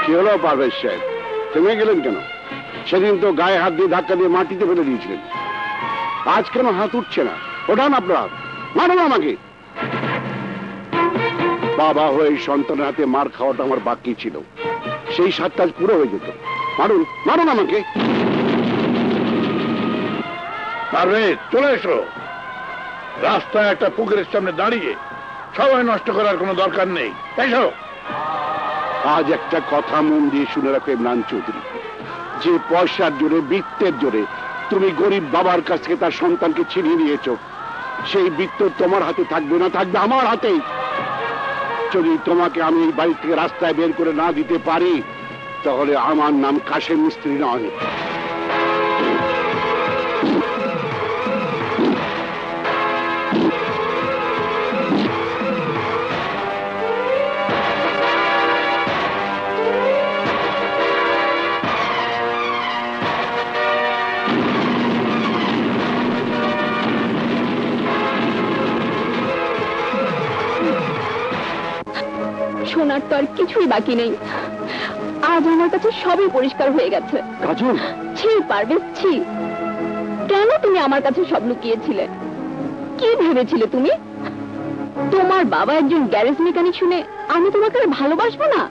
কি হলো পারভেজ সাহেব, থেমে গেলেন কেন? সেদিন তো গায়ে হাত দিয়ে ধাক্কা দিয়ে মাটিতে ফেলে দিয়েছিলেন, আজ কেন হাত উঠছে না? ওঠান আপনার, মারুন আমাকে। বাবা হয়ে সন্তানের হাতে মার খাওয়াটা আমার বাকি ছিল, সেই স্বাদটা পুরো হয়ে যেত। মারুন, মারুন আমাকে। পারভেজ চলে এসো। রাস্তায় একটা পুকুরের সামনে দাঁড়িয়ে সময় নষ্ট করার কোনো দরকার নেই, এসো। আজ একটা কথা মন দিয়ে শুনে রাখো ইমরান চৌধুরী, যে পয়সার জোরে, বৃত্তের জোরে তুমি গরিব বাবার কাছ থেকে তার সন্তানকে ছিনিয়ে নিয়েছো, সেই বৃত্ত তোমার হাতে থাকবে না, থাকবে আমার হাতেই। যদি তোমাকে আমি এই বাড়ি থেকে রাস্তায় বের করে না দিতে পারি, তাহলে আমার নাম কাশেম মিস্ত্রি নয়। শোনার তো আর কিছুই বাকি নেই, আজ আমার কাছে সবই পরিষ্কার হয়ে গেছে। কাজল, ছি পারভেজ, ছি। কেন তুমি আমার কাছে সব লুকিয়েছিলে? কি ভেবেছিলে তুমি? তোমার বাবা একজন গ্যারেজ মেকানিক শুনে আমি তোমাকে আর ভালোবাসবো না,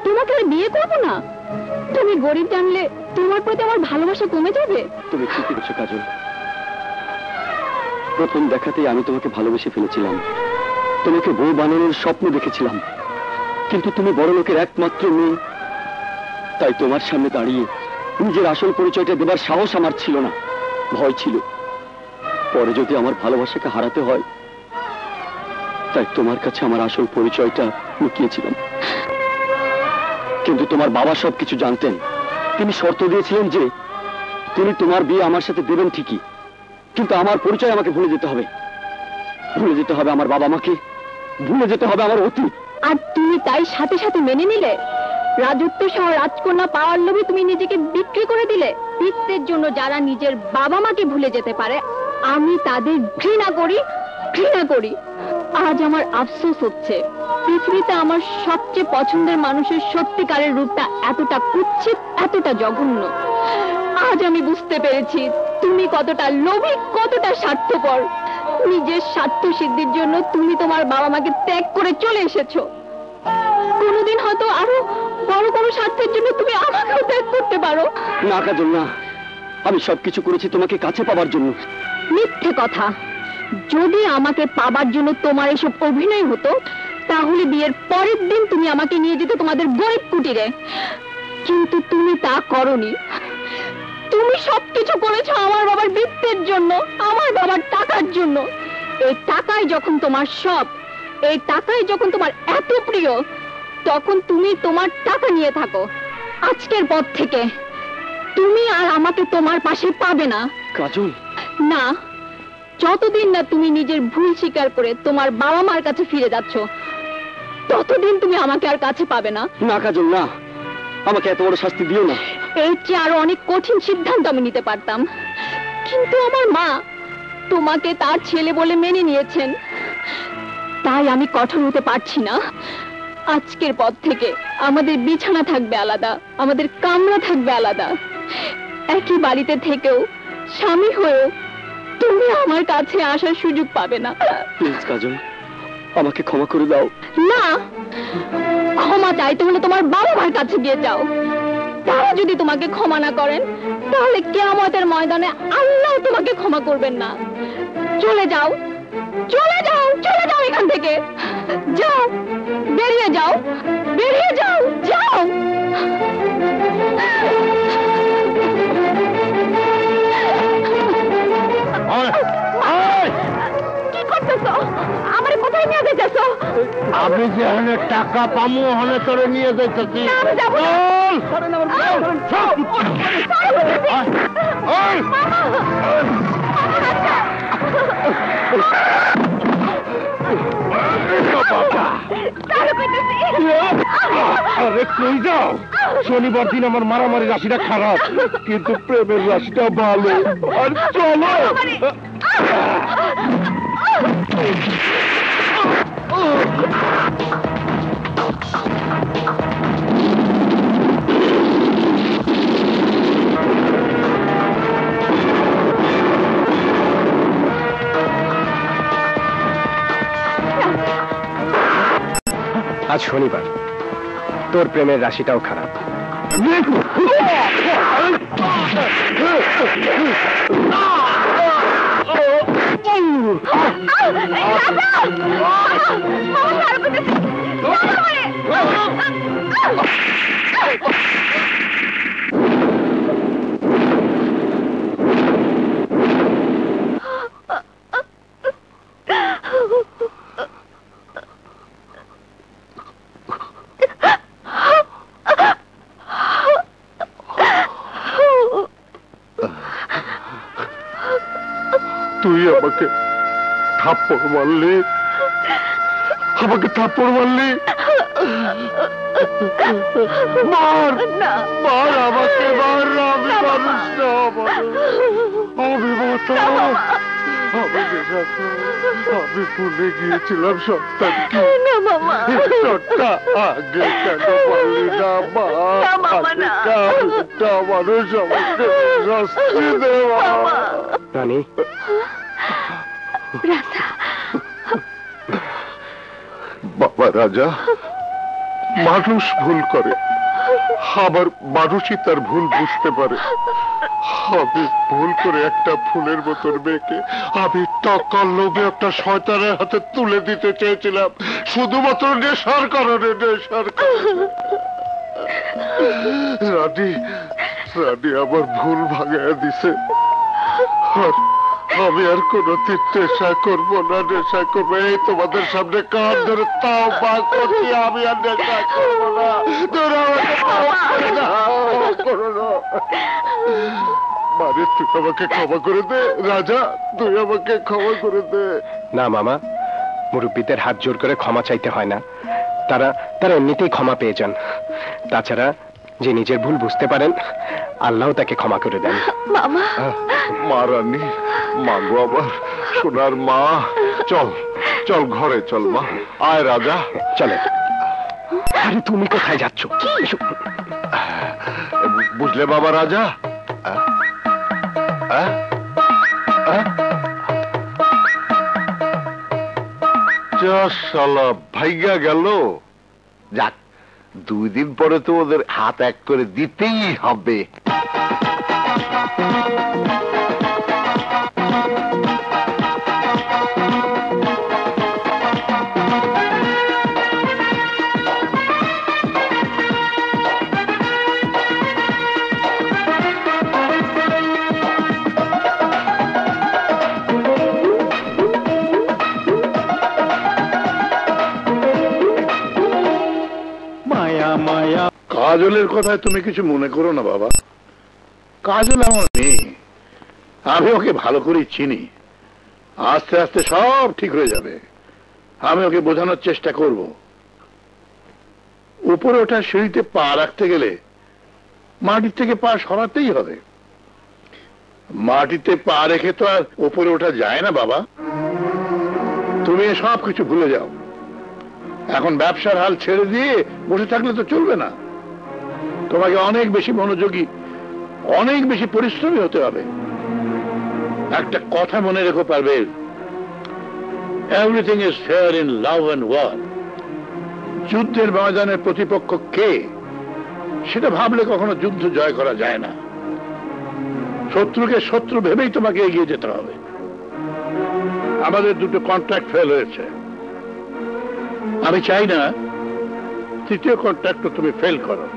তোমাকে আর বিয়ে করবো না? তুমি গরিব জানলে তোমার প্রতি আমার ভালোবাসা কমে যাবে। তুমি ঠিকই বলছো কাজল, প্রথম দেখাতেই আমি তোমাকে ভালোবেসে ফেলেছিলাম, তোমাকে বউ বানানোর স্বপ্ন দেখেছিলাম। কিন্তু তুমি বড় লোকের একমাত্র মেয়ে, তাই তোমার সামনে দাঁড়িয়ে নিজের আসল পরিচয়টা দেবার সাহস আমার ছিল না, ভয় ছিল পরে যদি আমার ভালোবাসাকে হারাতে হয়, তাই তোমার কাছে আমার আসল পরিচয়টা লুকিয়েছিলাম। কিন্তু তোমার বাবা সবকিছু জানতেন, তিনি শর্ত দিয়েছিলেন যে তিনি তোমার বিয়ে আমার সাথে দেবেন ঠিকই, কিন্তু আমার পরিচয় আমাকে ভুলে যেতে হবে, ভুলে যেতে হবে আমার বাবা মাকে, ভুলে যেতে হবে আমার অতীত। আর তুমি তাই সাথে সাথে মেনে নিলে? রাজত্ব সহ রাজকন্যা পাওয়ার লোভে তুমি নিজেকে বিক্রি করে দিলে। বৃত্তের জন্য যারা নিজের বাবা মাকে ভুলে যেতে পারে, আমি তাদের ঘৃণা করি, ঘৃণা করি। আজ আমার আফসোস হচ্ছে, পৃথিবীতে আমার সবচেয়ে পছন্দের মানুষের সত্যিকারের রূপটা এতটা কুৎসিত, এতটা জঘন্য। আজ আমি বুঝতে পেরেছি তুমি কতটা লোভী, কতটা স্বার্থপর। নিজের স্বার্থ সিদ্ধির জন্য তুমি তোমার বাবা মাকে ত্যাগ করে চলে এসেছো। কোনোদিন হয়তো আরো বড় কোনো স্বার্থের জন্য তুমি আমাকেও ত্যাগ করতে পারো। না কাজল না, আমি সবকিছু করেছি তোমাকে কাছে পাবার জন্য। মিথ্যে কথা। যদি আমাকে পাবার জন্য তোমার এসব অভিনয় হতো, তাহলে বিয়ের পরের দিন তুমি আমাকে নিয়ে যেতে তোমাদের গরিব কুটিরে। কিন্তু তুমি তা করনি। তুমি সবকিছু করেছো আমার বাবার বৃত্তের জন্য, আমার বাবার টাকার জন্য। এই টাকাই যখন তোমার সব, এই টাকাই যখন তোমার এত প্রিয়, তখন তুমি তোমার টাকা নিয়ে থাকো। আজকের পর থেকে তুমি আর আমাকে তোমার পাশে পাবে না। কাজল না, যতদিন না তুমি নিজের ভুল স্বীকার করে তোমার বাবা মার কাছে ফিরে যাচ্ছ, ততদিন তুমি আমাকে আর কাছে পাবে না। না কাজল না, আমাকে এত বড় শাস্তি দিও না। এর চেয়ে আরো অনেক কঠিন সিদ্ধান্ত আমি নিতে পারতাম, কিন্তু আমার মা তোমাকে তার ছেলে বলে মেনে নিয়েছেন, তাই আমি কঠোর হতে পারছি না। আজকের পর থেকে আমাদের বিছানা থাকবে আলাদা, আমাদের কামরা থাকবে আলাদা। একই বাড়িতে থেকেও, স্বামী হয়েও তুমি আমার কাছে আসার সুযোগ পাবে না। প্লিজ কাজল, আমাকে ক্ষমা করে দাও। না, ক্ষমা চাইতে হলে তোমার বাবা মার কাছে গিয়ে যাও। তারা যদি তোমাকে ক্ষমা না করেন, তাহলে কিয়ামতের ময়দানে আল্লাহ তোমাকে ক্ষমা করবেন না। চলে যাও, চলে যাও, চলে যাও এখান থেকে। যাও, বেরিয়ে যাও, বেরিয়ে যাও, যাও। কি করতেছো? আমার কোথায় নিয়ে যাইতেছো? আমি যেখানে টাকা পামু ওখানে তোরে নিয়ে যাইতেছি। আমি যাবো না। আরে কই যাও? শনিবার দিন আমার মারামারি রাশিটা খারাপ, কিন্তু প্রেমের রাশিটা ভালো। আর চলো। আজ শনিবার, তোর প্রেমের রাশিটাও খারাপ। তুই আমাকে থাপ্পড় মারলি, আমাকে থাপ্পড় মারলি। মার মার আমাকে, মার। আমি মানুষ না, আমি মাথা। আমি ভুলে গিয়েছিলাম সন্তানকে। ঈশ্বরটা আগে কেন বললি না মা? মানুষ আমাকে শাস্তি দেওয়া। রানী, বাবা রাজা, মানুষ ভুল করে, আবার মানুষই তার ভুল বুঝতে পারে। আমি ভুল করে একটা ফুলের মতন মেয়েকে আমি টাকার লোভে একটা শয়তানের হাতে তুলে দিতে চেয়েছিলাম, শুধুমাত্র নেশার কারণে। রানী আমার ভুল ভাঙাইয়া দিছে। আমি আর কোনদিন নেশা করবো না, নেশা করবো। এই তোমাদের সামনে কান ধরে তাও বা করছি, আমি আর নেশা করবো না। মারে, তুই আমাকে ক্ষমা করে দে রাজা, তুই আমাকে ক্ষমা করে দে। না মামা, মুরব্বীদের হাত জোর করে ক্ষমা চাইতে হয় না, তারা এমনিতেই ক্ষমা পেয়ে যান। তাছাড়া যে নিজের ভুল বুঝতে পারেন, আল্লাহ তাকে ক্ষমা করে দেন। মা রানী, মাগো আবার সোনার মা, চল চল ঘরে চল মা। আয় রাজা, চলে। আরে তুমি কোথায় যাচ্ছ? বুঝলে বাবা রাজা? শালা ভাইগা গেল। যাক, 2 দিন পরে তো ওদের হাত এক করে দিতেই হবে। কাজলের কথায় তুমি কিছু মনে করো না বাবা। কাজল আমার মেয়ে, আমি ওকে ভালো করে চিনি। আস্তে আস্তে সব ঠিক হয়ে যাবে। আমি ওকে বোঝানোর চেষ্টা করব। উপরে ওঠা সিঁড়িতে পা রাখতে গেলে মাটির থেকে পা সরাতেই হবে। মাটিতে পা রেখে তো আর উপরে ওঠা যায় না বাবা। তুমি সব কিছু ভুলে যাও। এখন ব্যবসার হাল ছেড়ে দিয়ে বসে থাকলে তো চলবে না। তোমাকে অনেক বেশি মনোযোগী, অনেক বেশি পরিশ্রমী হতে হবে। একটা কথা মনে রেখো পারবেন, everything is fair in love and war. যুদ্ধের ময়দানের প্রতিপক্ষ কে সেটা ভাবলে কখনো যুদ্ধ জয় করা যায় না। শত্রুকে শত্রু ভেবেই তোমাকে এগিয়ে যেতে হবে। আমাদের 2টো কন্ট্রাক্ট ফেল হয়েছে। আমি চাই না 3য় কন্ট্রাক্টও তুমি ফেল করো।